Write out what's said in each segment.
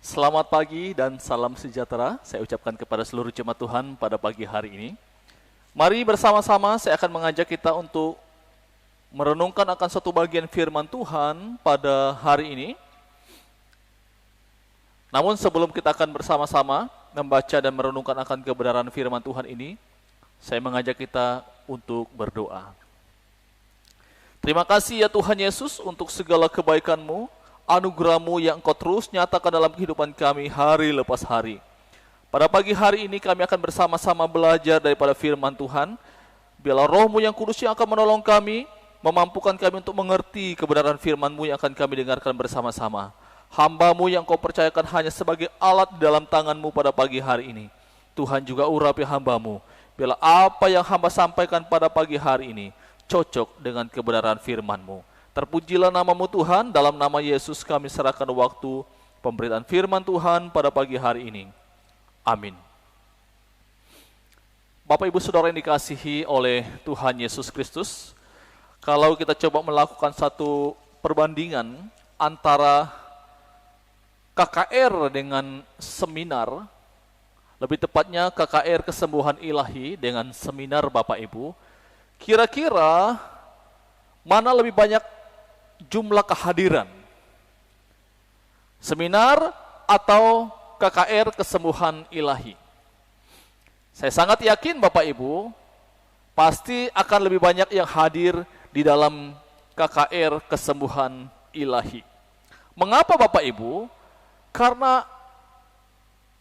Selamat pagi dan salam sejahtera saya ucapkan kepada seluruh jemaat Tuhan pada pagi hari ini. Mari bersama-sama saya akan mengajak kita untuk merenungkan akan satu bagian firman Tuhan pada hari ini. Namun sebelum kita akan bersama-sama membaca dan merenungkan akan kebenaran firman Tuhan ini, saya mengajak kita untuk berdoa. Terima kasih ya Tuhan Yesus untuk segala kebaikan-Mu, anugerah-Mu yang Engkau terus nyatakan dalam kehidupan kami hari lepas hari. Pada pagi hari ini kami akan bersama-sama belajar daripada firman Tuhan. Biarlah Roh-Mu yang kudus yang akan menolong kami, memampukan kami untuk mengerti kebenaran firman-Mu yang akan kami dengarkan bersama-sama. Hamba-Mu yang Kau percayakan hanya sebagai alat di dalam tangan-Mu pada pagi hari ini. Tuhan juga urapi hamba-Mu. Biarlah apa yang hamba sampaikan pada pagi hari ini cocok dengan kebenaran firman-Mu. Terpujilah nama-Mu Tuhan, dalam nama Yesus kami serahkan waktu pemberitaan firman Tuhan pada pagi hari ini. Amin. Bapak Ibu Saudara yang dikasihi oleh Tuhan Yesus Kristus, kalau kita coba melakukan satu perbandingan antara KKR dengan seminar, lebih tepatnya KKR Kesembuhan Ilahi dengan seminar Bapak Ibu, kira-kira mana lebih banyak jumlah kehadiran? Seminar atau KKR Kesembuhan Ilahi? Saya sangat yakin Bapak Ibu pasti akan lebih banyak yang hadir di dalam KKR Kesembuhan Ilahi. Mengapa Bapak Ibu? Karena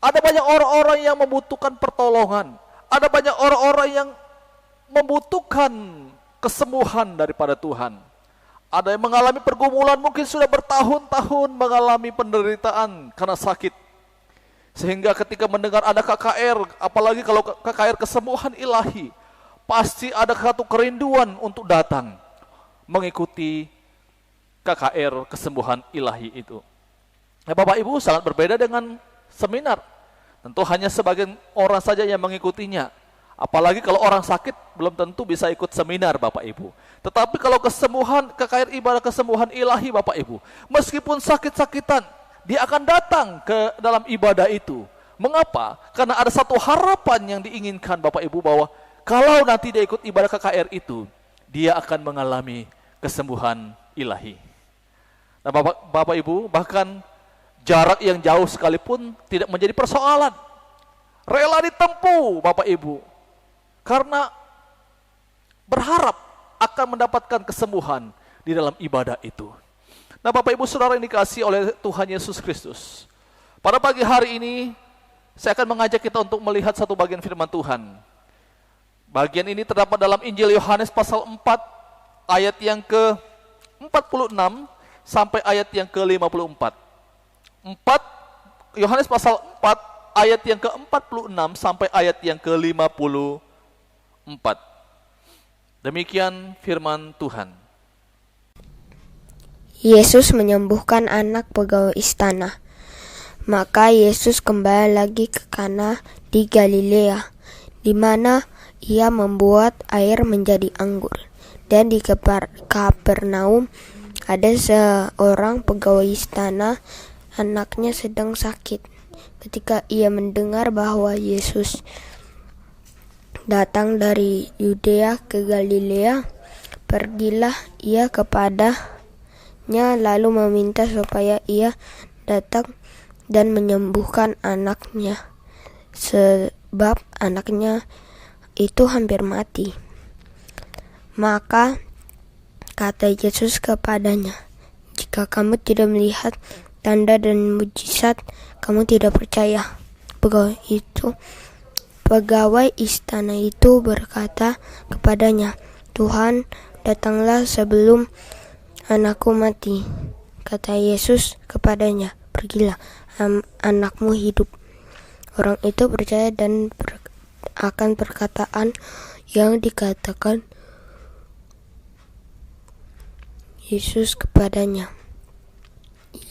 ada banyak orang-orang yang membutuhkan pertolongan. Ada banyak orang-orang yang membutuhkan kesembuhan daripada Tuhan. Ada yang mengalami pergumulan, mungkin sudah bertahun-tahun mengalami penderitaan karena sakit. Sehingga ketika mendengar ada KKR, apalagi kalau KKR Kesembuhan Ilahi, pasti ada satu kerinduan untuk datang mengikuti KKR Kesembuhan Ilahi itu. Ya, Bapak Ibu, sangat berbeda dengan seminar. Tentu hanya sebagian orang saja yang mengikutinya. Apalagi kalau orang sakit belum tentu bisa ikut seminar Bapak Ibu. Tetapi kalau kesembuhan, KKR ibadah kesembuhan ilahi Bapak Ibu, meskipun sakit-sakitan, dia akan datang ke dalam ibadah itu. Mengapa? Karena ada satu harapan yang diinginkan Bapak Ibu, bahwa kalau nanti dia ikut ibadah KKR itu, dia akan mengalami kesembuhan ilahi. Nah Bapak Ibu, bahkan jarak yang jauh sekalipun tidak menjadi persoalan. Rela ditempuh Bapak Ibu, karena berharap akan mendapatkan kesembuhan di dalam ibadah itu. Nah Bapak Ibu Saudara yang dikasihi oleh Tuhan Yesus Kristus, pada pagi hari ini saya akan mengajak kita untuk melihat satu bagian firman Tuhan. Bagian ini terdapat dalam Injil Yohanes pasal 4 ayat yang ke-46 sampai ayat yang ke-54. Yohanes pasal 4 ayat yang ke-46 sampai ayat yang ke-54. Demikian firman Tuhan. Yesus menyembuhkan anak pegawai istana. Maka Yesus kembali lagi ke Kana di Galilea, di mana ia membuat air menjadi anggur. Dan di Kapernaum ada seorang pegawai istana, anaknya sedang sakit. Ketika ia mendengar bahwa Yesus datang dari Yudea ke Galilea, pergilah ia kepadanya lalu meminta supaya ia datang dan menyembuhkan anaknya, sebab anaknya itu hampir mati. Maka kata Yesus kepadanya, "Jika kamu tidak melihat tanda dan mujizat, kamu tidak percaya." Pegawai istana itu berkata kepadanya, "Tuhan, datanglah sebelum anakku mati." Kata Yesus kepadanya, "Pergilah, anakmu hidup." Orang itu percaya dan akan perkataan yang dikatakan Yesus kepadanya.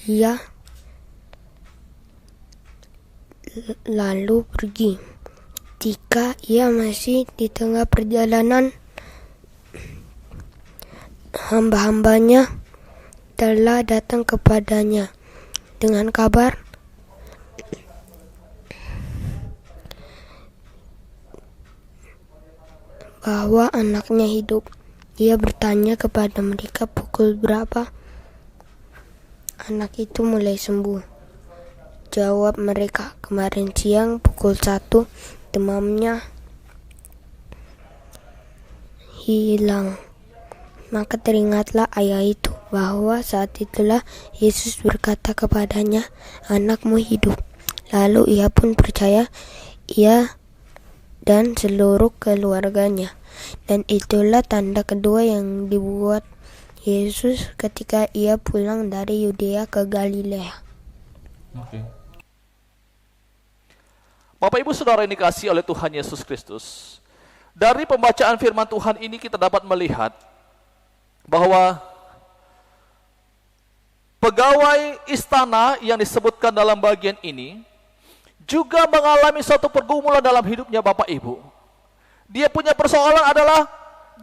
Ia lalu pergi. Ketika ia masih di tengah perjalanan, hamba-hambanya telah datang kepadanya dengan kabar, bahwa anaknya hidup. Ia bertanya kepada mereka pukul berapa anak itu mulai sembuh. Jawab mereka, kemarin siang pukul 1 demamnya hilang. Maka teringatlah ayah itu bahwa saat itulah Yesus berkata kepadanya, anakmu hidup. Lalu ia pun percaya, ia dan seluruh keluarganya. Dan itulah tanda kedua yang dibuat Yesus ketika ia pulang dari Yudea ke Galilea. Oke. Bapak Ibu Saudara yang dikasihi oleh Tuhan Yesus Kristus, dari pembacaan firman Tuhan ini kita dapat melihat bahwa pegawai istana yang disebutkan dalam bagian ini juga mengalami suatu pergumulan dalam hidupnya Bapak Ibu. Dia punya persoalan adalah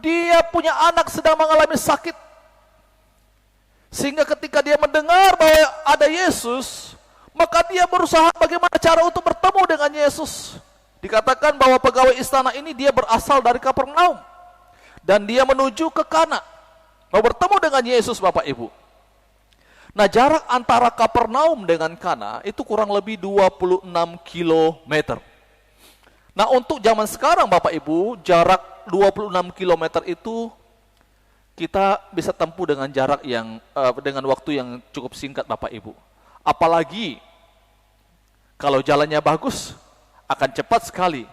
dia punya anak sedang mengalami sakit. Sehingga ketika dia mendengar bahwa ada Yesus, maka dia berusaha bagaimana cara untuk bertemu dengan Yesus. Dikatakan bahwa pegawai istana ini dia berasal dari Kapernaum. Dan dia menuju ke Kana. Mau bertemu dengan Yesus Bapak Ibu. Nah, jarak antara Kapernaum dengan Kana itu kurang lebih 26 kilometer. Nah, untuk zaman sekarang Bapak Ibu, jarak 26 kilometer itu kita bisa tempuh dengan jarak yang dengan waktu yang cukup singkat Bapak Ibu. Apalagi kalau jalannya bagus, akan cepat sekali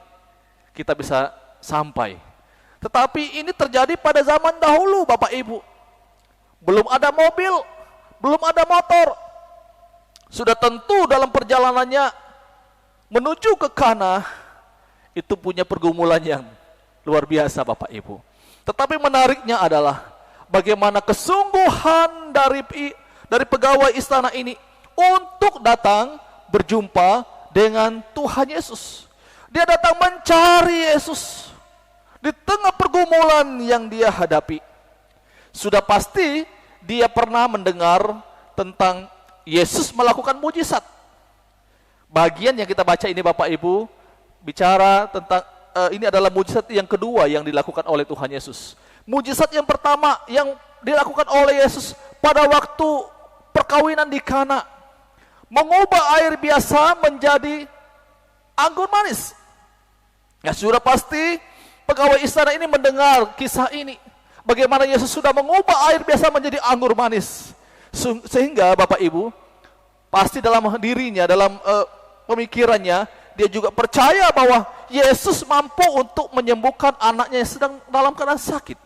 kita bisa sampai. Tetapi ini terjadi pada zaman dahulu Bapak Ibu. Belum ada mobil, belum ada motor. Sudah tentu dalam perjalanannya menuju ke Kana itu punya pergumulan yang luar biasa Bapak Ibu. Tetapi menariknya adalah bagaimana kesungguhan dari pegawai istana ini untuk datang berjumpa dengan Tuhan Yesus. Dia datang mencari Yesus di tengah pergumulan yang dia hadapi. Sudah pasti dia pernah mendengar tentang Yesus melakukan mujizat. Bagian yang kita baca ini Bapak Ibu bicara tentang ini adalah mujizat yang kedua yang dilakukan oleh Tuhan Yesus. Mujizat yang pertama yang dilakukan oleh Yesus pada waktu perkawinan di Kana, mengubah air biasa menjadi anggur manis. Ya, sudah pasti pegawai istana ini mendengar kisah ini. Bagaimana Yesus sudah mengubah air biasa menjadi anggur manis. Sehingga Bapak Ibu pasti dalam dirinya, dalam pemikirannya, dia juga percaya bahwa Yesus mampu untuk menyembuhkan anaknya yang sedang dalam keadaan sakit.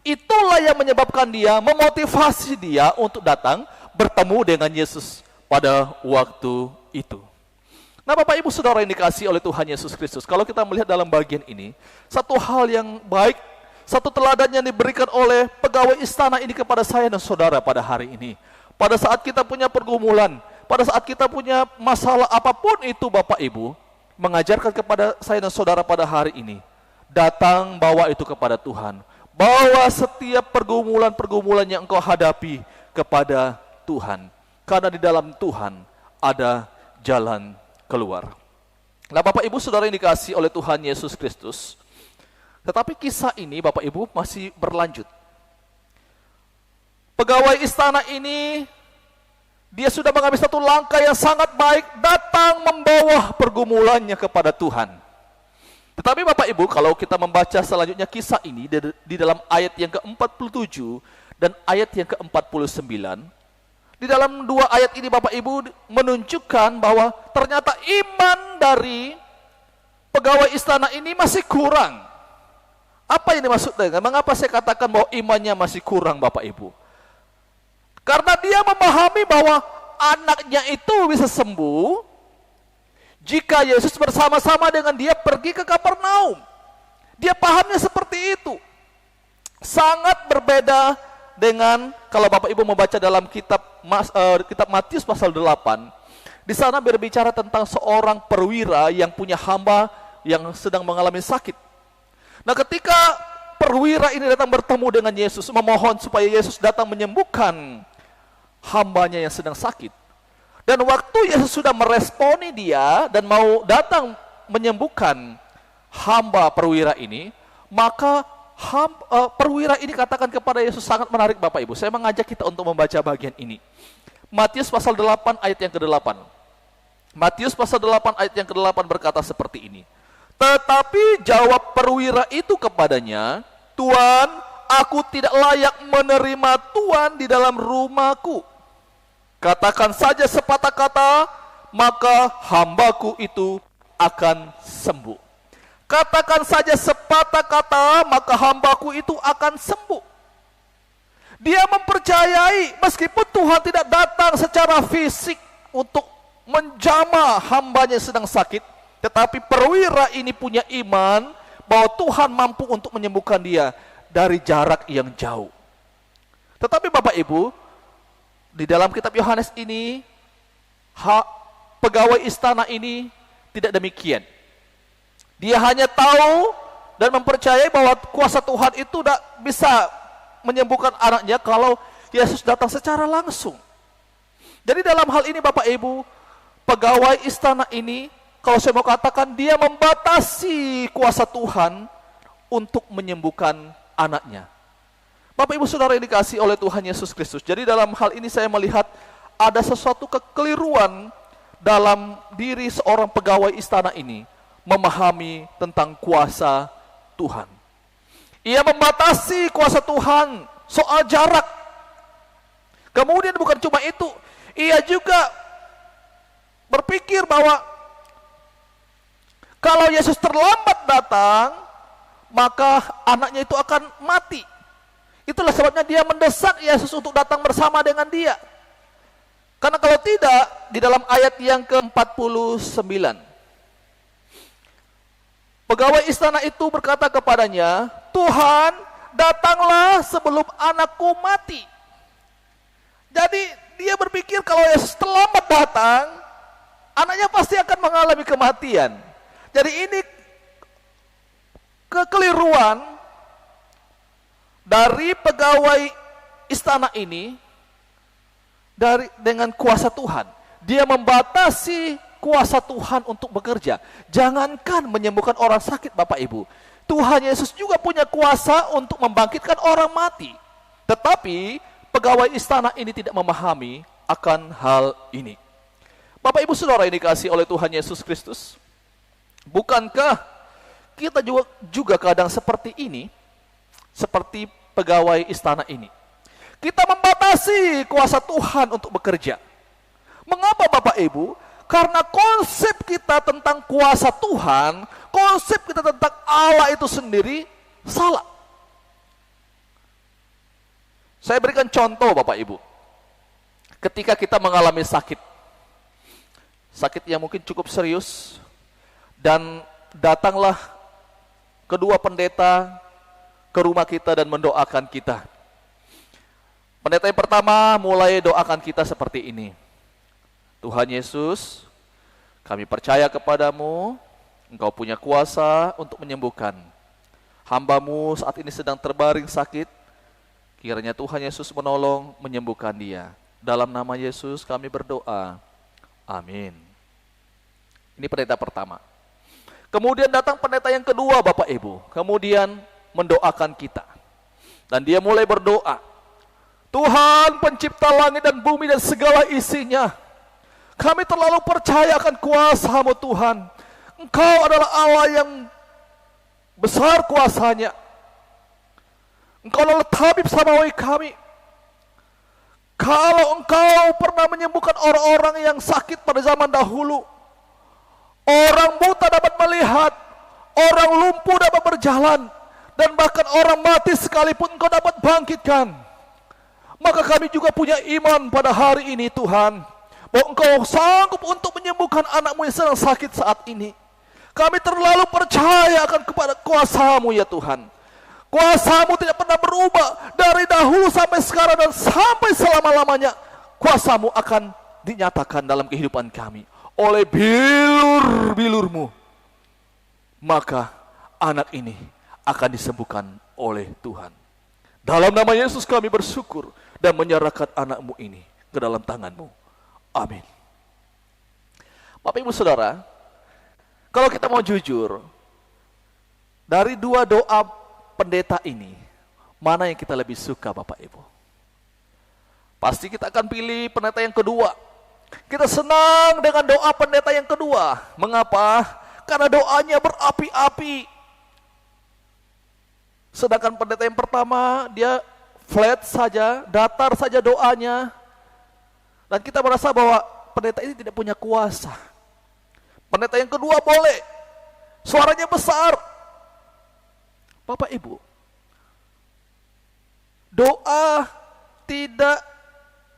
Itulah yang menyebabkan dia, memotivasi dia untuk datang bertemu dengan Yesus pada waktu itu. Nah Bapak Ibu Saudara yang dikasihi oleh Tuhan Yesus Kristus, kalau kita melihat dalam bagian ini, satu hal yang baik, satu teladan yang diberikan oleh pegawai istana ini kepada saya dan saudara pada hari ini. Pada saat kita punya pergumulan, pada saat kita punya masalah apapun itu Bapak Ibu, mengajarkan kepada saya dan saudara pada hari ini, datang bawa itu kepada Tuhan. Bawa setiap pergumulan-pergumulan yang engkau hadapi kepada Tuhan. Karena di dalam Tuhan ada jalan keluar. Nah Bapak Ibu Saudara yang dikasihi oleh Tuhan Yesus Kristus, tetapi kisah ini Bapak Ibu masih berlanjut. Pegawai istana ini dia sudah mengambil satu langkah yang sangat baik, datang membawa pergumulannya kepada Tuhan. Tetapi Bapak Ibu, kalau kita membaca selanjutnya kisah ini di dalam ayat yang ke-47 dan ayat yang ke-49, di dalam dua ayat ini Bapak Ibu menunjukkan bahwa ternyata iman dari pegawai istana ini masih kurang. Apa ini maksudnya? Mengapa saya katakan bahwa imannya masih kurang Bapak Ibu? Karena dia memahami bahwa anaknya itu bisa sembuh jika Yesus bersama-sama dengan dia pergi ke Kapernaum. Dia pahamnya seperti itu. Sangat berbeda dengan kalau Bapak Ibu membaca dalam kitab Matius pasal 8. Di sana berbicara tentang seorang perwira yang punya hamba yang sedang mengalami sakit. Nah, ketika perwira ini datang bertemu dengan Yesus, memohon supaya Yesus datang menyembuhkan hambanya yang sedang sakit. Dan waktu Yesus sudah meresponi dia dan mau datang menyembuhkan hamba perwira ini, maka perwira ini katakan kepada Yesus, sangat menarik Bapak Ibu. Saya mengajak kita untuk membaca bagian ini. Matius pasal 8 ayat yang ke-8. Matius pasal 8 ayat yang ke-8 berkata seperti ini. Tetapi jawab perwira itu kepadanya, Tuan, aku tidak layak menerima Tuan di dalam rumahku. Katakan saja sepatah kata, maka hambaku itu akan sembuh. Katakan saja sepatah kata, maka hambaku itu akan sembuh. Dia mempercayai meskipun Tuhan tidak datang secara fisik untuk menjamah hambanya sedang sakit, tetapi perwira ini punya iman bahwa Tuhan mampu untuk menyembuhkan dia dari jarak yang jauh. Tetapi Bapak Ibu, di dalam kitab Yohanes ini, pegawai istana ini tidak demikian. Dia hanya tahu dan mempercayai bahwa kuasa Tuhan itu tidak bisa menyembuhkan anaknya kalau Yesus datang secara langsung. Jadi dalam hal ini Bapak Ibu, pegawai istana ini, kalau saya mau katakan, dia membatasi kuasa Tuhan untuk menyembuhkan anaknya. Bapak Ibu Saudara yang dikasihi oleh Tuhan Yesus Kristus. Jadi dalam hal ini saya melihat ada sesuatu kekeliruan dalam diri seorang pegawai istana ini memahami tentang kuasa Tuhan. Ia membatasi kuasa Tuhan soal jarak. Kemudian bukan cuma itu, ia juga berpikir bahwa kalau Yesus terlambat datang, maka anaknya itu akan mati. Itulah sebabnya dia mendesak Yesus untuk datang bersama dengan dia. Karena kalau tidak, di dalam ayat yang ke-49, pegawai istana itu berkata kepadanya, Tuhan, datanglah sebelum anakku mati. Jadi dia berpikir kalau Yesus terlambat datang, anaknya pasti akan mengalami kematian. Jadi ini kekeliruan dari pegawai istana ini dengan kuasa Tuhan. Dia membatasi kuasa Tuhan untuk bekerja. Jangankan menyembuhkan orang sakit Bapak Ibu, Tuhan Yesus juga punya kuasa untuk membangkitkan orang mati. Tetapi pegawai istana ini tidak memahami akan hal ini. Bapak Ibu Saudara yang dikasihi oleh Tuhan Yesus Kristus, bukankah kita juga kadang seperti ini, seperti pegawai istana ini? Kita membatasi kuasa Tuhan untuk bekerja. Mengapa Bapak Ibu? Karena konsep kita tentang kuasa Tuhan, konsep kita tentang Allah itu sendiri salah. Saya berikan contoh Bapak Ibu. Ketika kita mengalami sakit yang mungkin cukup serius, dan datanglah kedua pendeta ke rumah kita dan mendoakan kita. Pendeta yang pertama mulai doakan kita seperti ini. Tuhan Yesus, kami percaya kepadamu, Engkau punya kuasa untuk menyembuhkan. Hamba-Mu saat ini sedang terbaring sakit, kiranya Tuhan Yesus menolong menyembuhkan dia. Dalam nama Yesus kami berdoa, amin. Ini pendeta pertama. Kemudian datang pendeta yang kedua Bapak Ibu, kemudian mendoakan kita. Dan dia mulai berdoa, Tuhan pencipta langit dan bumi dan segala isinya, kami terlalu percaya akan kuasa-Mu Tuhan. Engkau adalah Allah yang besar kuasanya. Engkau adalah tabib samawi kami. Kalau Engkau pernah menyembuhkan orang-orang yang sakit pada zaman dahulu, orang buta dapat melihat, orang lumpuh dapat berjalan, dan bahkan orang mati sekalipun Engkau dapat bangkitkan. Maka kami juga punya iman pada hari ini Tuhan, bahwa Engkau sanggup untuk menyembuhkan anak-Mu yang sedang sakit saat ini. Kami terlalu percaya akan kepada kuasa-Mu ya Tuhan. Kuasa-Mu tidak pernah berubah dari dahulu sampai sekarang dan sampai selama-lamanya. Kuasa-Mu akan dinyatakan dalam kehidupan kami oleh bilur-bilur-Mu. Maka anak ini akan disembuhkan oleh Tuhan. Dalam nama Yesus kami bersyukur dan menyerahkan anak-Mu ini ke dalam tangan-Mu. Amin. Bapak Ibu Saudara, kalau kita mau jujur, Dari dua doa pendeta ini, mana yang kita lebih suka Bapak Ibu? Pasti kita akan pilih pendeta yang kedua. Kita senang dengan doa pendeta yang kedua. Mengapa? Karena doanya berapi-api. Sedangkan pendeta yang pertama, dia flat saja, datar saja doanya. Dan kita merasa bahwa pendeta ini tidak punya kuasa. Pendeta yang kedua boleh, suaranya besar. Bapak Ibu, doa tidak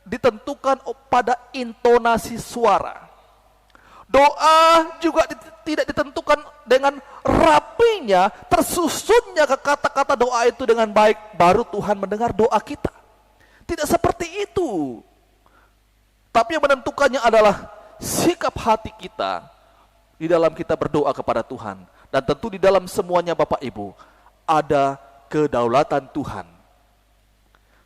ditentukan pada intonasi suara. Doa juga tidak ditentukan dengan rapinya, tersusunnya ke kata-kata doa itu dengan baik, baru Tuhan mendengar doa kita. Tidak seperti itu. Tapi yang menentukannya adalah sikap hati kita di dalam kita berdoa kepada Tuhan. Dan tentu di dalam semuanya Bapak Ibu, ada kedaulatan Tuhan.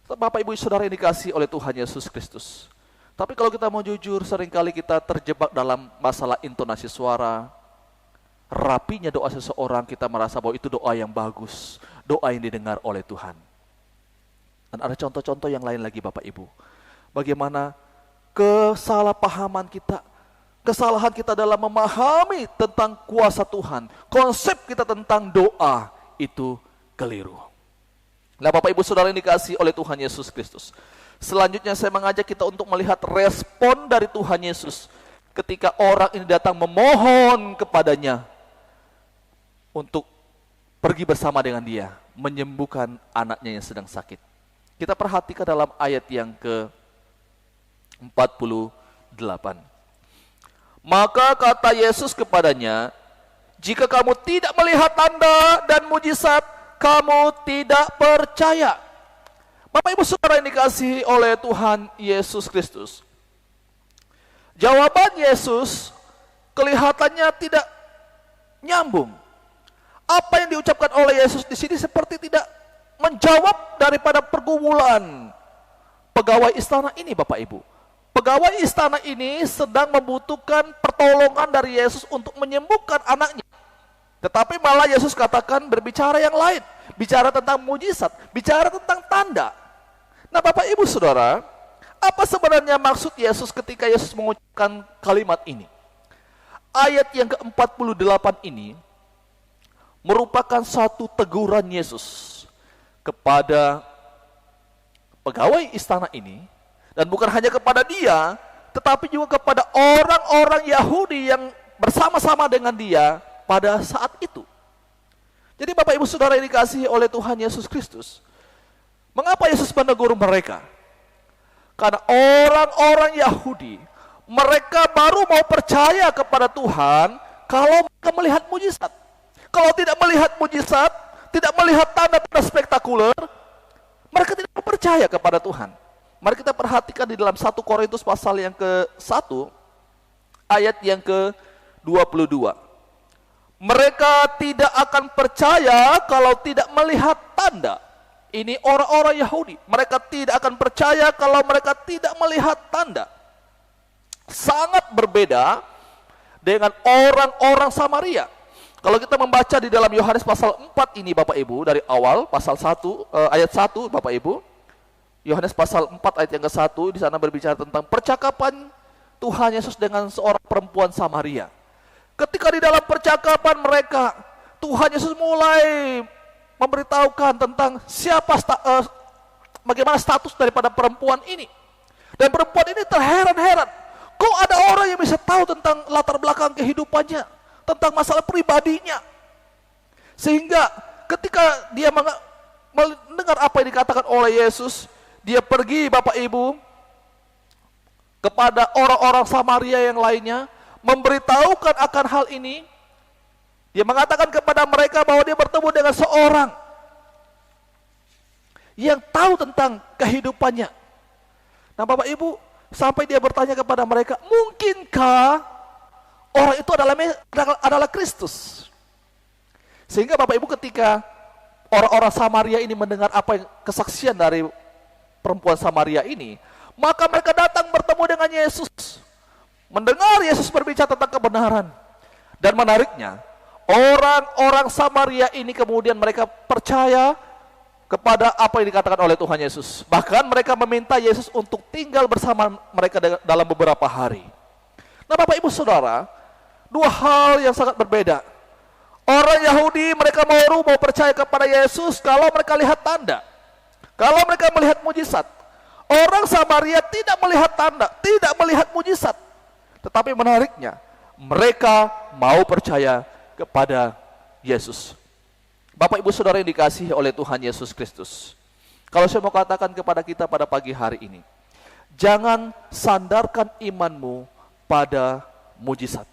Bapak Ibu Saudara yang dikasihi oleh Tuhan Yesus Kristus. Tapi kalau kita mau jujur, seringkali kita terjebak dalam masalah intonasi suara. Rapinya doa seseorang, kita merasa bahwa itu doa yang bagus, doa yang didengar oleh Tuhan. Dan ada contoh-contoh yang lain lagi Bapak Ibu. Bagaimana kesalahpahaman kita, kesalahan kita dalam memahami tentang kuasa Tuhan, konsep kita tentang doa itu keliru. Nah Bapak Ibu Saudara yang dikasihi oleh Tuhan Yesus Kristus, selanjutnya saya mengajak kita untuk melihat respon dari Tuhan Yesus ketika orang ini datang memohon kepadanya untuk pergi bersama dengan dia, menyembuhkan anaknya yang sedang sakit. Kita perhatikan dalam ayat yang ke-48. Maka kata Yesus kepadanya, jika kamu tidak melihat tanda dan mujizat, kamu tidak percaya. Bapak Ibu Saudara yang dikasihi oleh Tuhan Yesus Kristus, jawaban Yesus kelihatannya tidak nyambung. Apa yang diucapkan oleh Yesus di sini seperti tidak menjawab daripada pergumulan pegawai istana ini, Bapak Ibu. Pegawai istana ini sedang membutuhkan pertolongan dari Yesus untuk menyembuhkan anaknya. Tetapi malah Yesus katakan berbicara yang lain, bicara tentang mujizat, bicara tentang tanda. Nah Bapak Ibu Saudara, apa sebenarnya maksud Yesus ketika Yesus mengucapkan kalimat ini? Ayat yang ke-48 ini merupakan satu teguran Yesus kepada pegawai istana ini, dan bukan hanya kepada dia, tetapi juga kepada orang-orang Yahudi yang bersama-sama dengan dia pada saat itu. Jadi Bapak Ibu Saudara yang dikasihi oleh Tuhan Yesus Kristus, mengapa Yesus menegur mereka? Karena orang-orang Yahudi, mereka baru mau percaya kepada Tuhan kalau mereka melihat mujizat. Kalau tidak melihat mujizat, tidak melihat tanda-tanda spektakuler, mereka tidak percaya kepada Tuhan. Mari kita perhatikan di dalam 1 Korintus pasal yang ke-1, ayat yang ke-22. Mereka tidak akan percaya kalau tidak melihat tanda. Ini orang-orang Yahudi. Mereka tidak akan percaya kalau mereka tidak melihat tanda. Sangat berbeda dengan orang-orang Samaria. Kalau kita membaca di dalam Yohanes pasal 4 ini Bapak Ibu, dari awal pasal 1 ayat 1 Bapak Ibu. Yohanes pasal 4 ayat yang ke-1 di sana berbicara tentang percakapan Tuhan Yesus dengan seorang perempuan Samaria. Ketika di dalam percakapan mereka, Tuhan Yesus mulai memberitahukan tentang bagaimana status daripada perempuan ini. Dan perempuan ini terheran-heran, kok ada orang yang bisa tahu tentang latar belakang kehidupannya, tentang masalah pribadinya. Sehingga ketika dia mendengar apa yang dikatakan oleh Yesus, dia pergi Bapak Ibu kepada orang-orang Samaria yang lainnya, memberitahukan akan hal ini. Dia mengatakan kepada mereka bahwa dia bertemu dengan seorang yang tahu tentang kehidupannya. Nah Bapak Ibu, sampai dia bertanya kepada mereka, mungkinkah orang itu adalah Kristus? Sehingga Bapak Ibu ketika orang-orang Samaria ini mendengar apa yang kesaksian dari perempuan Samaria ini, maka mereka datang bertemu dengan Yesus, mendengar Yesus berbicara tentang kebenaran. Dan menariknya, orang-orang Samaria ini kemudian mereka percaya kepada apa yang dikatakan oleh Tuhan Yesus. Bahkan mereka meminta Yesus untuk tinggal bersama mereka dalam beberapa hari. Nah, Bapak Ibu Saudara, dua hal yang sangat berbeda. Orang Yahudi mereka mau percaya kepada Yesus kalau mereka lihat tanda, kalau mereka melihat mujizat. Orang Samaria tidak melihat tanda, tidak melihat mujizat. Tetapi menariknya, mereka mau percaya kepada Yesus. Bapak Ibu Saudara yang dikasihi oleh Tuhan Yesus Kristus, kalau saya mau katakan kepada kita pada pagi hari ini, jangan sandarkan imanmu pada mujizat.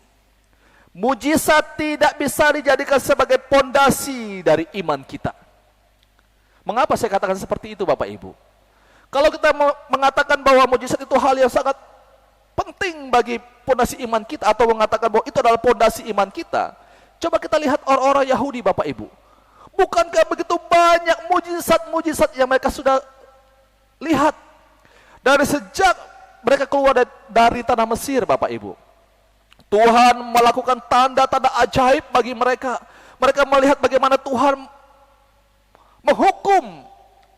Mujizat tidak bisa dijadikan sebagai pondasi dari iman kita. Mengapa saya katakan seperti itu, Bapak Ibu? Kalau kita mengatakan bahwa mujizat itu hal yang sangat penting bagi pondasi iman kita, atau mengatakan bahwa itu adalah pondasi iman kita, coba kita lihat orang-orang Yahudi, Bapak Ibu. Bukankah begitu banyak mujizat-mujizat yang mereka sudah lihat dari sejak mereka keluar dari tanah Mesir, Bapak Ibu. Tuhan melakukan tanda-tanda ajaib bagi mereka. Mereka melihat bagaimana Tuhan menghukum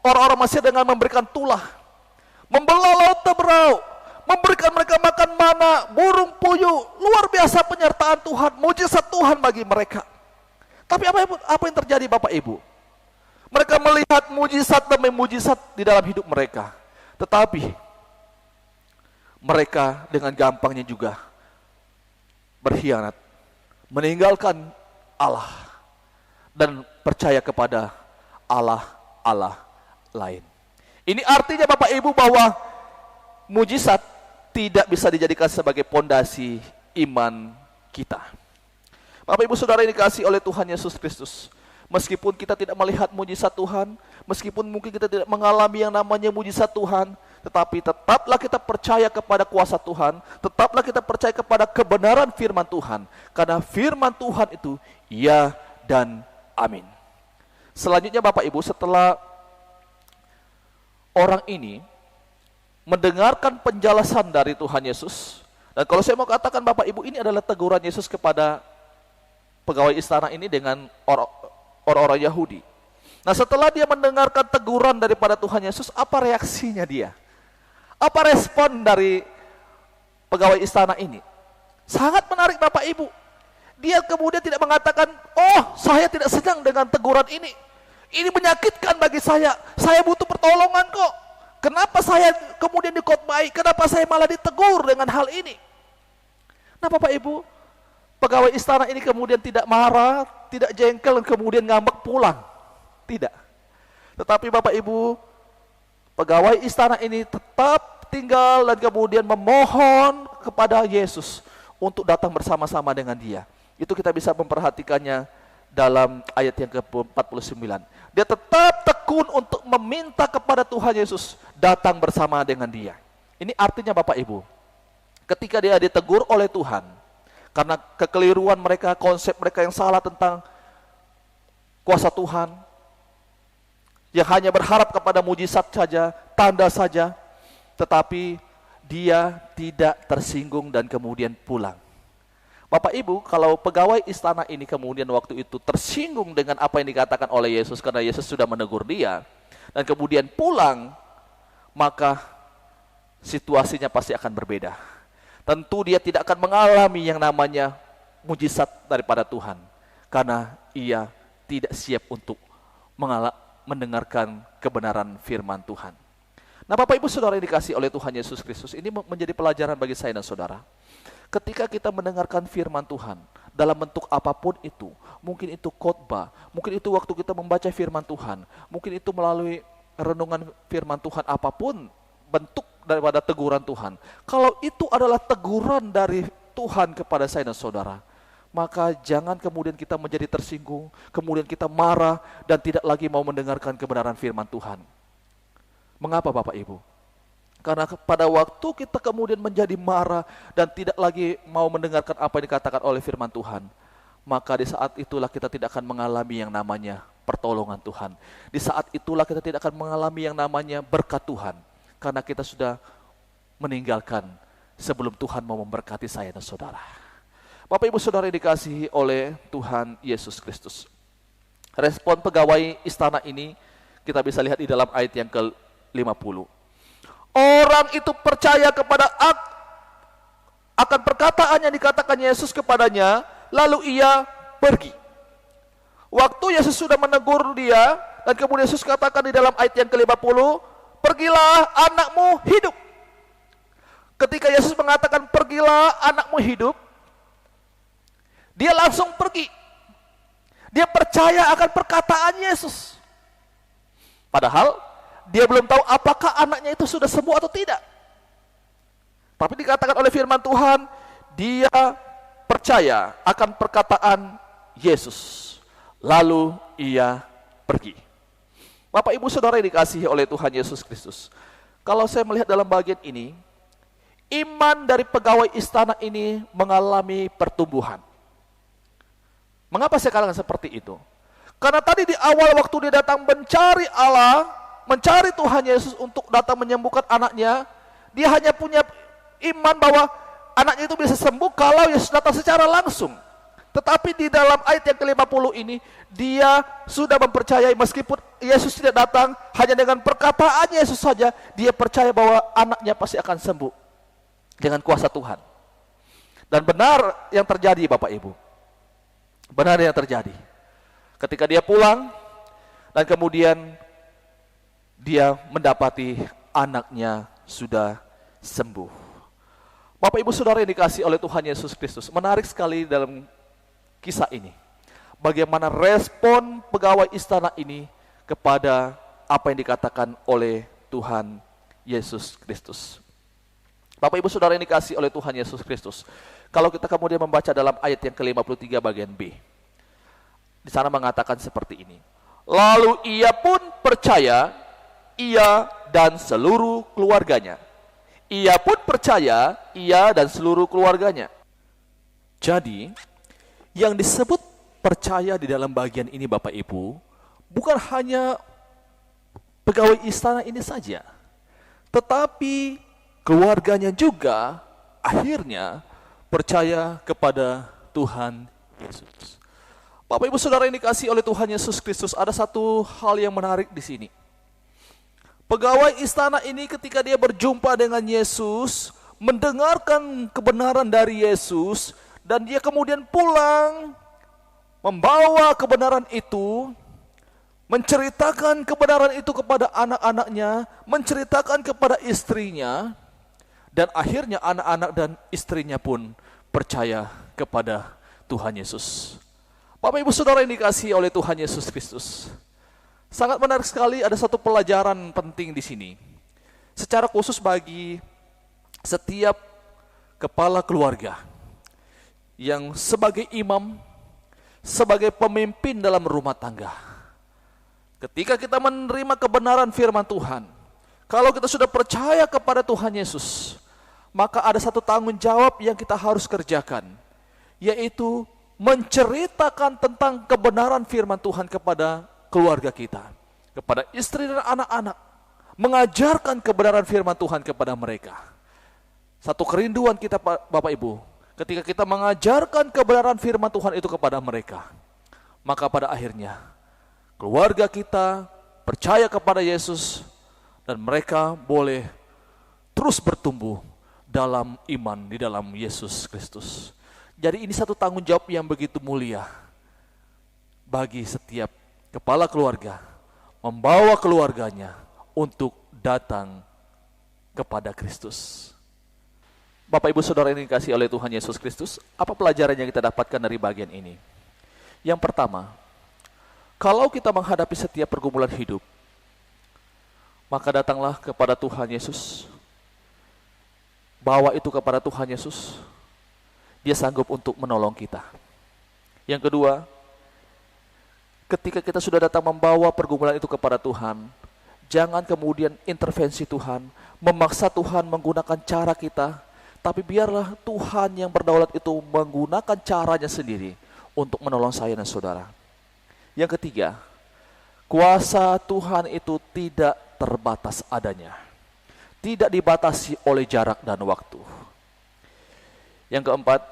orang-orang Mesir dengan memberikan tulah, membelah laut Teberau, memberikan mereka makan mana, burung puyuh. Luar biasa penyertaan Tuhan, mujizat Tuhan bagi mereka. Tapi apa yang terjadi, Bapak Ibu? Mereka melihat mujizat demi mujizat di dalam hidup mereka. Tetapi mereka dengan gampangnya juga berkhianat, meninggalkan Allah dan percaya kepada Allah lain. Ini artinya, Bapak Ibu, bahwa mujizat tidak bisa dijadikan sebagai pondasi iman kita. Bapak Ibu Saudara yang dikasihi oleh Tuhan Yesus Kristus, meskipun kita tidak melihat mujizat Tuhan, meskipun mungkin kita tidak mengalami yang namanya mujizat Tuhan, tetapi tetaplah kita percaya kepada kuasa Tuhan, tetaplah kita percaya kepada kebenaran firman Tuhan, karena firman Tuhan itu ya dan amin. Selanjutnya, Bapak Ibu, setelah orang ini mendengarkan penjelasan dari Tuhan Yesus, dan kalau saya mau katakan, Bapak Ibu, ini adalah teguran Yesus kepada pegawai istana ini dengan orang-orang Yahudi. Nah, setelah dia mendengarkan teguran daripada Tuhan Yesus, apa reaksinya dia? Apa respon dari pegawai istana ini? Sangat menarik, Bapak Ibu. Dia kemudian tidak mengatakan, "Oh, saya tidak senang dengan teguran ini. Ini menyakitkan bagi saya. Saya butuh pertolongan kok. Kenapa saya kemudian dikhotbah? Kenapa saya malah ditegur dengan hal ini?" Nah, Bapak Ibu, pegawai istana ini kemudian tidak marah, tidak jengkel, dan kemudian ngambek pulang. Tidak. Tetapi, Bapak Ibu, pegawai istana ini tetap tinggal dan kemudian memohon kepada Yesus untuk datang bersama-sama dengan dia. Itu kita bisa memperhatikannya dalam ayat yang ke-49. Dia tetap tekun untuk meminta kepada Tuhan Yesus datang bersama dengan dia. Ini artinya, Bapak Ibu, ketika dia ditegur oleh Tuhan karena kekeliruan mereka, konsep mereka yang salah tentang kuasa Tuhan, yang hanya berharap kepada mujizat saja, tanda saja, tetapi dia tidak tersinggung dan kemudian pulang. Bapak Ibu, kalau pegawai istana ini kemudian waktu itu tersinggung dengan apa yang dikatakan oleh Yesus karena Yesus sudah menegur dia, dan kemudian pulang, maka situasinya pasti akan berbeda. Tentu dia tidak akan mengalami yang namanya mujizat daripada Tuhan, karena ia tidak siap untuk mendengarkan kebenaran firman Tuhan. Nah, Bapak Ibu Saudara yang dikasihi oleh Tuhan Yesus Kristus, ini menjadi pelajaran bagi saya dan saudara. Ketika kita mendengarkan firman Tuhan dalam bentuk apapun itu, mungkin itu khotbah, mungkin itu waktu kita membaca firman Tuhan, mungkin itu melalui renungan firman Tuhan, apapun bentuk daripada teguran Tuhan. Kalau itu adalah teguran dari Tuhan kepada saya dan saudara, maka jangan kemudian kita menjadi tersinggung, kemudian kita marah dan tidak lagi mau mendengarkan kebenaran firman Tuhan. Mengapa, Bapak Ibu? Karena pada waktu kita kemudian menjadi marah dan tidak lagi mau mendengarkan apa yang dikatakan oleh firman Tuhan, maka di saat itulah kita tidak akan mengalami yang namanya pertolongan Tuhan. Di saat itulah kita tidak akan mengalami yang namanya berkat Tuhan, karena kita sudah meninggalkan sebelum Tuhan mau memberkati saya dan saudara. Bapak Ibu Saudara yang dikasihi oleh Tuhan Yesus Kristus. Respon pegawai istana ini kita bisa lihat di dalam ayat yang ke-50. Orang itu percaya kepada akan perkataan yang dikatakan Yesus kepadanya, lalu ia pergi. Waktu Yesus sudah menegur dia, dan kemudian Yesus katakan di dalam ayat yang ke-50, pergilah, anakmu hidup. Ketika Yesus mengatakan pergilah, anakmu hidup, dia langsung pergi. Dia percaya akan perkataan Yesus. Padahal dia belum tahu apakah anaknya itu sudah sembuh atau tidak. Tapi dikatakan oleh firman Tuhan, dia percaya akan perkataan Yesus. Lalu ia pergi. Bapak Ibu Saudara yang dikasihi oleh Tuhan Yesus Kristus. Kalau saya melihat dalam bagian ini, iman dari pegawai istana ini mengalami pertumbuhan. Mengapa saya katakan seperti itu? Karena tadi di awal waktu dia datang mencari Allah, mencari Tuhan Yesus untuk datang menyembuhkan anaknya, dia hanya punya iman bahwa anaknya itu bisa sembuh kalau Yesus datang secara langsung. Tetapi di dalam ayat yang ke-50 ini, dia sudah mempercayai meskipun Yesus tidak datang, hanya dengan perkataan Yesus saja, dia percaya bahwa anaknya pasti akan sembuh dengan kuasa Tuhan. Dan benar yang terjadi Bapak Ibu. Benar yang terjadi. Ketika dia pulang, dan kemudian dia mendapati anaknya sudah sembuh. Bapak Ibu Saudara yang dikasihi oleh Tuhan Yesus Kristus, menarik sekali dalam kisah ini. Bagaimana respon pegawai istana ini kepada apa yang dikatakan oleh Tuhan Yesus Kristus. Bapak Ibu Saudara yang dikasihi oleh Tuhan Yesus Kristus, kalau kita kemudian membaca dalam ayat yang ke-53 bagian B, di sana mengatakan seperti ini. Lalu ia pun percaya, ia dan seluruh keluarganya. Ia pun percaya, ia dan seluruh keluarganya. Jadi, yang disebut percaya di dalam bagian ini Bapak Ibu, bukan hanya pegawai istana ini saja, tetapi keluarganya juga akhirnya percaya kepada Tuhan Yesus. Bapak Ibu Saudara yang dikasihi oleh Tuhan Yesus Kristus, ada satu hal yang menarik di sini. Pegawai istana ini ketika dia berjumpa dengan Yesus, mendengarkan kebenaran dari Yesus, dan dia kemudian pulang, membawa kebenaran itu, menceritakan kebenaran itu kepada anak-anaknya, menceritakan kepada istrinya, dan akhirnya anak-anak dan istrinya pun percaya kepada Tuhan Yesus. Bapak Ibu Saudara yang dikasihi oleh Tuhan Yesus Kristus, sangat menarik sekali, ada satu pelajaran penting di sini. Secara khusus bagi setiap kepala keluarga yang sebagai imam, sebagai pemimpin dalam rumah tangga. Ketika kita menerima kebenaran firman Tuhan, kalau kita sudah percaya kepada Tuhan Yesus, maka ada satu tanggung jawab yang kita harus kerjakan, yaitu menceritakan tentang kebenaran firman Tuhan kepada keluarga kita, kepada istri dan anak-anak, mengajarkan kebenaran firman Tuhan kepada mereka. Satu kerinduan kita Bapak Ibu, ketika kita mengajarkan kebenaran firman Tuhan itu kepada mereka, maka pada akhirnya keluarga kita percaya kepada Yesus, dan mereka boleh terus bertumbuh dalam iman di dalam Yesus Kristus. Jadi ini satu tanggung jawab yang begitu mulia bagi setiap kepala keluarga, membawa keluarganya untuk datang kepada Kristus. Bapak Ibu Saudara yang dikasihi oleh Tuhan Yesus Kristus, apa pelajaran yang kita dapatkan dari bagian ini? Yang pertama, kalau kita menghadapi setiap pergumulan hidup, maka datanglah kepada Tuhan Yesus. Bawa itu kepada Tuhan Yesus. Dia sanggup untuk menolong kita. Yang kedua, ketika kita sudah datang membawa pergumulan itu kepada Tuhan, jangan kemudian intervensi Tuhan, memaksa Tuhan menggunakan cara kita, tapi biarlah Tuhan yang berdaulat itu menggunakan caranya sendiri untuk menolong saya dan saudara. Yang ketiga, kuasa Tuhan itu tidak terbatas adanya, tidak dibatasi oleh jarak dan waktu. Yang keempat,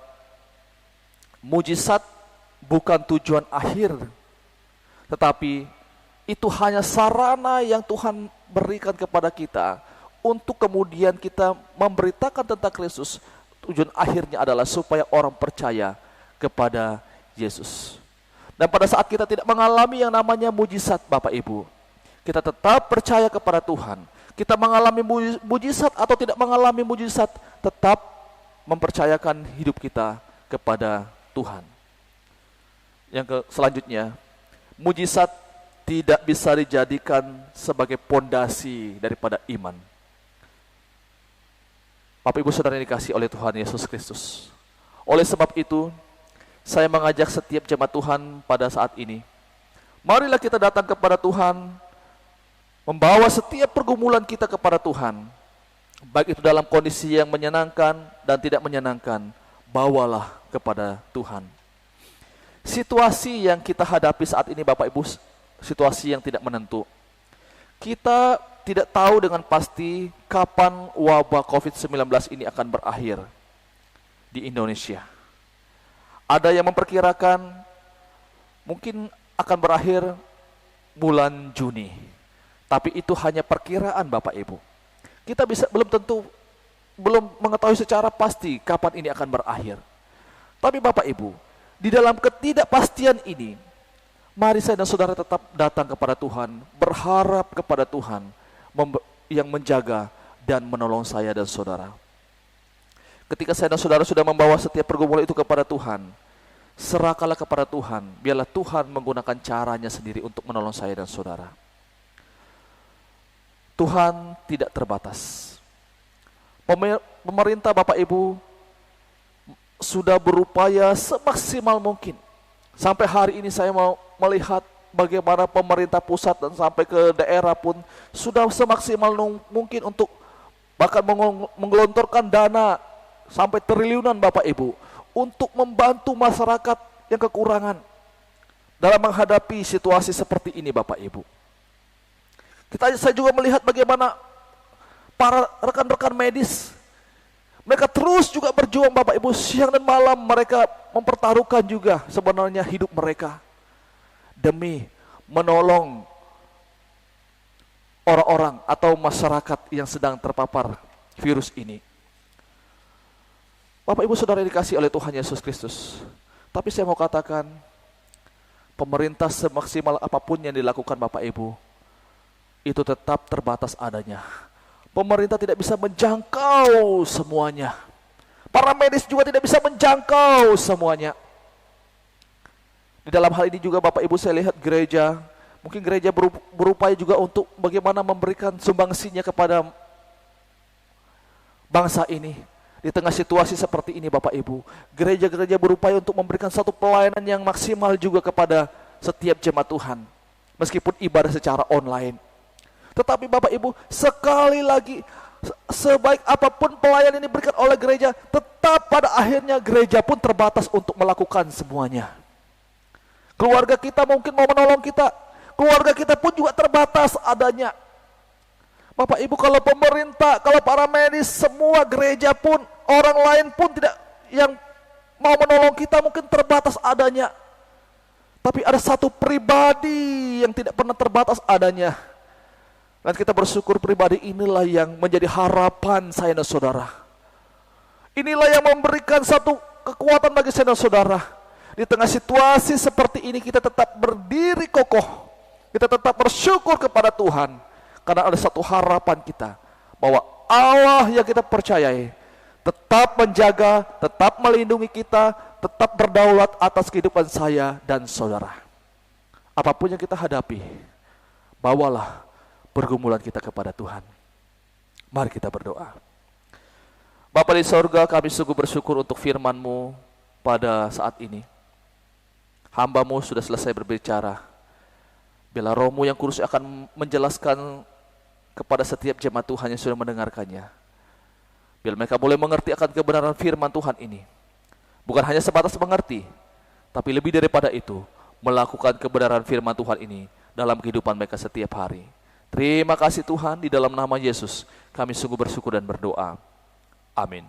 Mujizat bukan tujuan akhir, tetapi itu hanya sarana yang Tuhan berikan kepada kita untuk kemudian kita memberitakan tentang Kristus. Tujuan akhirnya adalah supaya orang percaya kepada Yesus. Dan pada saat kita tidak mengalami yang namanya mujizat, Bapak Ibu, kita tetap percaya kepada Tuhan. Kita mengalami mujizat atau tidak mengalami mujizat, tetap mempercayakan hidup kita kepada Tuhan. Yang selanjutnya, mujizat tidak bisa dijadikan sebagai pondasi daripada iman. Bapak Ibu Saudara yang dikasihi oleh Tuhan Yesus Kristus. Oleh sebab itu, saya mengajak setiap jemaat Tuhan pada saat ini, marilah kita datang kepada Tuhan, membawa setiap pergumulan kita kepada Tuhan, baik itu dalam kondisi yang menyenangkan dan tidak menyenangkan, bawalah kepada Tuhan. Situasi yang kita hadapi saat ini, Bapak Ibu, situasi yang tidak menentu. Kita tidak tahu dengan pasti kapan wabah COVID-19 ini akan berakhir di Indonesia. Ada yang memperkirakan mungkin akan berakhir bulan Juni. Tapi itu hanya perkiraan, Bapak Ibu. Kita belum mengetahui secara pasti kapan ini akan berakhir. Tapi Bapak Ibu, di dalam ketidakpastian ini, mari saya dan saudara tetap datang kepada Tuhan, berharap kepada Tuhan yang menjaga dan menolong saya dan saudara. Ketika saya dan saudara sudah membawa setiap pergumulan itu kepada Tuhan, serahkanlah kepada Tuhan, biarlah Tuhan menggunakan caranya sendiri untuk menolong saya dan saudara. Tuhan tidak terbatas. Pemerintah Bapak Ibu sudah berupaya semaksimal mungkin. Sampai hari ini saya mau melihat bagaimana pemerintah pusat dan sampai ke daerah pun sudah semaksimal mungkin untuk bahkan menggelontorkan dana sampai triliunan, Bapak Ibu, untuk membantu masyarakat yang kekurangan dalam menghadapi situasi seperti ini, Bapak Ibu. Saya juga melihat bagaimana para rekan-rekan medis, mereka terus juga berjuang, Bapak Ibu, siang dan malam mereka mempertaruhkan juga sebenarnya hidup mereka demi menolong orang-orang atau masyarakat yang sedang terpapar virus ini. Bapak Ibu Saudara dikasihi oleh Tuhan Yesus Kristus. Tapi saya mau katakan, pemerintah semaksimal apapun yang dilakukan Bapak Ibu, itu tetap terbatas adanya. Pemerintah tidak bisa menjangkau semuanya. Para medis juga tidak bisa menjangkau semuanya. Di dalam hal ini juga Bapak Ibu saya lihat gereja, mungkin gereja berupaya juga untuk bagaimana memberikan sumbangsinya kepada bangsa ini. Di tengah situasi seperti ini Bapak Ibu, gereja-gereja berupaya untuk memberikan satu pelayanan yang maksimal juga kepada setiap jemaat Tuhan, meskipun ibadah secara online. Tetapi Bapak Ibu, sekali lagi, sebaik apapun pelayanan ini diberikan oleh gereja, tetap pada akhirnya gereja pun terbatas untuk melakukan semuanya. Keluarga kita mungkin mau menolong kita, keluarga kita pun juga terbatas adanya. Bapak Ibu, kalau pemerintah, kalau para medis, semua gereja pun, orang lain pun tidak yang mau menolong kita mungkin terbatas adanya. Tapi ada satu pribadi yang tidak pernah terbatas adanya. Dan kita bersyukur pribadi inilah yang menjadi harapan saya dan saudara. Inilah yang memberikan satu kekuatan bagi saya dan saudara. Di tengah situasi seperti ini kita tetap berdiri kokoh. Kita tetap bersyukur kepada Tuhan. Karena ada satu harapan kita, bahwa Allah yang kita percayai tetap menjaga, tetap melindungi kita, tetap berdaulat atas kehidupan saya dan saudara. Apapun yang kita hadapi, bawalah pergumulan kita kepada Tuhan. Mari kita berdoa. Bapa di sorga, kami sungguh bersyukur untuk firman-Mu pada saat ini. Hamba-Mu sudah selesai berbicara. Bila Roh-Mu yang kudus akan menjelaskan kepada setiap jemaat Tuhan yang sudah mendengarkannya. Bila mereka boleh mengerti akan kebenaran firman Tuhan ini. Bukan hanya sebatas mengerti, tapi lebih daripada itu, melakukan kebenaran firman Tuhan ini dalam kehidupan mereka setiap hari. Terima kasih Tuhan, di dalam nama Yesus kami sungguh bersyukur dan berdoa. Amin.